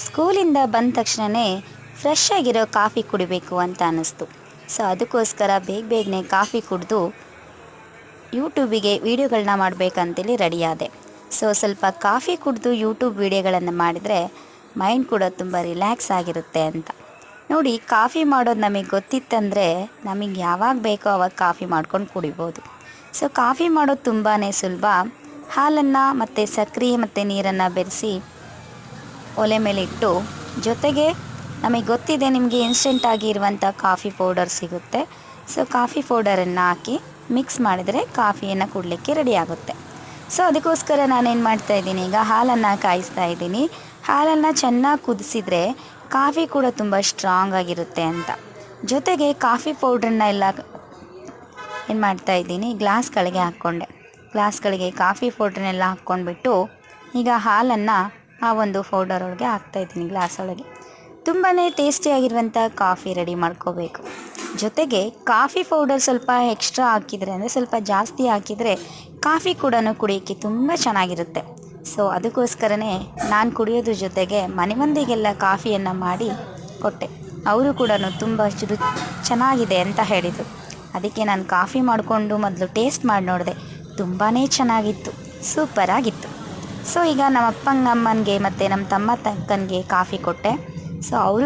ಸ್ಕೂಲಿಂದ ಬಂದ ತಕ್ಷಣವೇ ಫ್ರೆಶ್ ಆಗಿರೋ ಕಾಫಿ ಕುಡಿಬೇಕು ಅಂತ ಅನ್ನಿಸ್ತು. ಸೊ ಅದಕ್ಕೋಸ್ಕರ ಬೇಗನೆ ಕಾಫಿ ಕುಡಿದು ಯೂಟ್ಯೂಬಿಗೆ ವೀಡಿಯೋಗಳನ್ನ ಮಾಡಬೇಕಂತೇಳಿ ರೆಡಿಯಾದೆ. ಸೊ ಸ್ವಲ್ಪ ಕಾಫಿ ಕುಡಿದು ಯೂಟ್ಯೂಬ್ ವೀಡಿಯೋಗಳನ್ನು ಮಾಡಿದರೆ ಮೈಂಡ್ ಕೂಡ ತುಂಬ ರಿಲ್ಯಾಕ್ಸ್ ಆಗಿರುತ್ತೆ ಅಂತ. ನೋಡಿ, ಕಾಫಿ ಮಾಡೋದು ನಮಗೆ ಗೊತ್ತಿತ್ತಂದರೆ ನಮಗೆ ಯಾವಾಗ ಬೇಕೋ ಆವಾಗ ಕಾಫಿ ಮಾಡ್ಕೊಂಡು ಕುಡಿಬೋದು. ಸೊ ಕಾಫಿ ಮಾಡೋದು ತುಂಬಾ ಸುಲಭ. ಹಾಲನ್ನು ಮತ್ತು ಸಕ್ಕರೆ ಮತ್ತು ನೀರನ್ನು ಬೆರೆಸಿ ಒಲೆ ಮೇಲೆ ಇಟ್ಟು, ಜೊತೆಗೆ ನಮಗೆ ಗೊತ್ತಿದೆ ನಿಮಗೆ ಇನ್ಸ್ಟೆಂಟಾಗಿ ಇರುವಂಥ ಕಾಫಿ ಪೌಡರ್ ಸಿಗುತ್ತೆ. ಸೊ ಕಾಫಿ ಪೌಡರನ್ನು ಹಾಕಿ ಮಿಕ್ಸ್ ಮಾಡಿದರೆ ಕಾಫಿಯನ್ನು ಕುಡಲಿಕ್ಕೆ ರೆಡಿ ಆಗುತ್ತೆ. ಸೊ ಅದಕ್ಕೋಸ್ಕರ ನಾನೇನು ಮಾಡ್ತಾಯಿದ್ದೀನಿ, ಈಗ ಹಾಲನ್ನು ಕಾಯಿಸ್ತಾ ಇದ್ದೀನಿ. ಹಾಲನ್ನು ಚೆನ್ನಾಗಿ ಕುದಿಸಿದರೆ ಕಾಫಿ ಕೂಡ ತುಂಬ ಸ್ಟ್ರಾಂಗ್ ಆಗಿರುತ್ತೆ ಅಂತ. ಜೊತೆಗೆ ಕಾಫಿ ಪೌಡ್ರನ್ನ ಎಲ್ಲ ಏನು ಮಾಡ್ತಾಯಿದ್ದೀನಿ, ಗ್ಲಾಸ್ಗಳಿಗೆ ಹಾಕ್ಕೊಂಡೆ. ಗ್ಲಾಸ್ಗಳಿಗೆ ಕಾಫಿ ಪೌಡ್ರನ್ನೆಲ್ಲ ಹಾಕ್ಕೊಂಡ್ಬಿಟ್ಟು ಈಗ ಹಾಲನ್ನು ಆ ಒಂದು ಪೌಡರ್ ಒಳಗೆ ಹಾಕ್ತಾಯಿದ್ದೀನಿ, ಗ್ಲಾಸ್ ಒಳಗೆ. ತುಂಬಾ ಟೇಸ್ಟಿಯಾಗಿರುವಂಥ ಕಾಫಿ ರೆಡಿ ಮಾಡ್ಕೋಬೇಕು. ಜೊತೆಗೆ ಕಾಫಿ ಪೌಡರ್ ಸ್ವಲ್ಪ ಎಕ್ಸ್ಟ್ರಾ ಹಾಕಿದರೆ, ಅಂದರೆ ಸ್ವಲ್ಪ ಜಾಸ್ತಿ ಹಾಕಿದರೆ ಕಾಫಿ ಕೂಡ ಕುಡಿಯೋಕ್ಕೆ ತುಂಬ ಚೆನ್ನಾಗಿರುತ್ತೆ. ಸೊ ಅದಕ್ಕೋಸ್ಕರನೇ ನಾನು ಕುಡಿಯೋದ್ರ ಜೊತೆಗೆ ಮನೆ ಮಂದಿಗೆಲ್ಲ ಕಾಫಿಯನ್ನು ಮಾಡಿ ಕೊಟ್ಟೆ. ಅವರು ಕೂಡ ತುಂಬ ಚೆನ್ನಾಗಿದೆ ಅಂತ ಹೇಳಿದರು. ಅದಕ್ಕೆ ನಾನು ಕಾಫಿ ಮಾಡಿಕೊಂಡು ಮೊದಲು ಟೇಸ್ಟ್ ಮಾಡಿ ನೋಡಿದೆ. ತುಂಬಾ ಚೆನ್ನಾಗಿತ್ತು, ಸೂಪರಾಗಿತ್ತು. ಸೊ ಈಗ ನಮ್ಮ ಅಪ್ಪಂಗೆ, ಅಮ್ಮನಿಗೆ ಮತ್ತು ನಮ್ಮ ತಮ್ಮ ತಕ್ಕನಿಗೆ ಕಾಫಿ ಕೊಟ್ಟೆ. ಸೊ ಅವರು